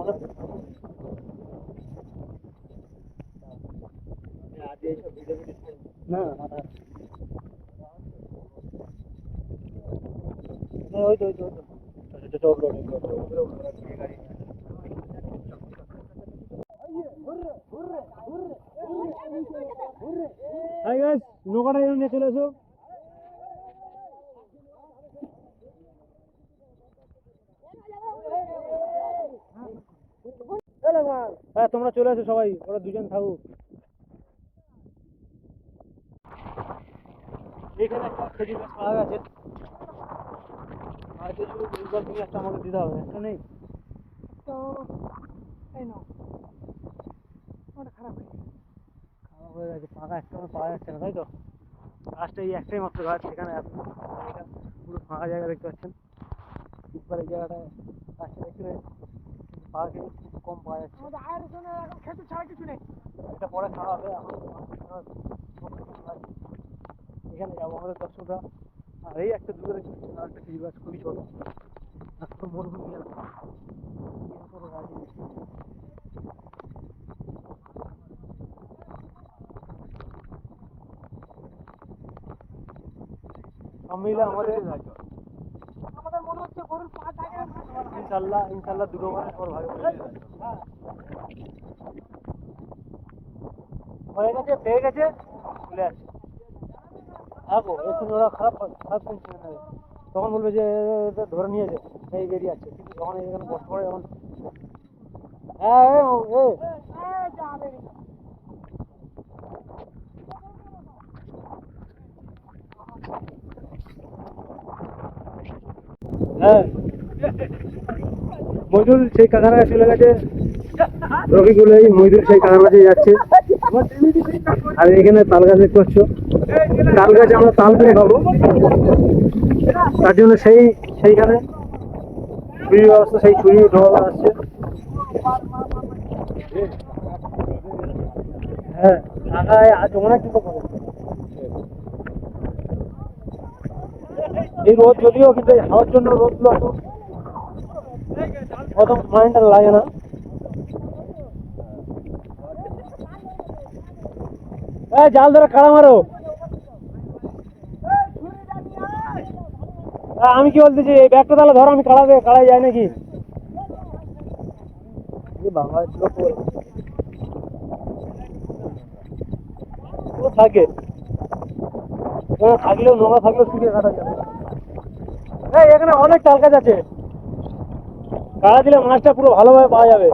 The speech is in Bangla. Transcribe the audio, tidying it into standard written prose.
অনেক না ওই তো হাই গাইস, নৌকাটা নিয়ে চলে এসো। হ্যাঁ তোমরা চলে এসো সবাই, ওরা দুজন থাকুক। এখানে একটা খেজুর গাছ পাওয়া গেছে, আর কিছু তুমি একটা আমাকে দিতে হবে, একটা নেই তো এই নাও, ওটা খারাপ হয়ে গেছে। খারাপ হয়ে গেছে, ফাঁকা একটা পাওয়া যাচ্ছে না, তাই তো? গাছটা এই একটাই মাত্র গাছ, সেখানে পুরো ফাঁকা জায়গা দেখতে পাচ্ছেন। উপরে জায়গাটায় গাছটা দেখতে পাওয়া গেছে, খুব কম পাওয়া যাচ্ছে। আমাদের আয়ের জন্য এখন খেতে ছাড়া কিছু নেই। এটা পরে খাওয়া হবে। এখানে যাবো আমাদের দর্শকরা। আর এই একটা দূরে দেখতে একটা খেজুর গাছ, খুবই ছোট, মরুভূমি এলাকা। সব মিলে আমাদের মনে হচ্ছে গরুর পা জায়গায় ইনশাল্লাহ দুটো করে ওর ভাগে হয়ে গেছে, পেয়ে গেছে, চলে আসছে। থাকো একটু, ওরা খারাপ টেনশন নেবে, তখন বলবে যে ধরে নিয়ে যায় এই বেরিয়ে আছে। কিন্তু যখন এখানে কষ্ট করে, যখন হ্যাঁ হ্যাঁ মইদুল সেই কাকার কাছে চলে গেছে, রফিকুল এই মইদুল সেই কাকার কাছে যাচ্ছে। আর এখানে তাল গাছ দেখতে পাচ্ছ, তাল গাছে আমরা তাল পেরে খাবো, তার জন্য সেইখানে ছুরির ব্যবস্থা, সেই ছুরি ঢোকা আসছে। হ্যাঁ ঢাকায় আজ অনেক কিছু করে এই রোদ, যদিও কিন্তু এই হাওয়ার জন্য রোদগুলো অত মাইন্ডটা লাগে না। জাল ধরে কাড়া মারো। আমি কি বলতেছি, এই ব্যাগটা তাহলে ধরো, আমি কাড়াই যায় নাকি? বাংলাদেশ লোক থাকে, থাকলেও নোংরা থাকলেও শুকিয়ে কাটা যাবে। এখানে অনেক তাল গাছ আছে, কাড়া দিলে মাছটা পুরো ভালোভাবে পাওয়া যাবে।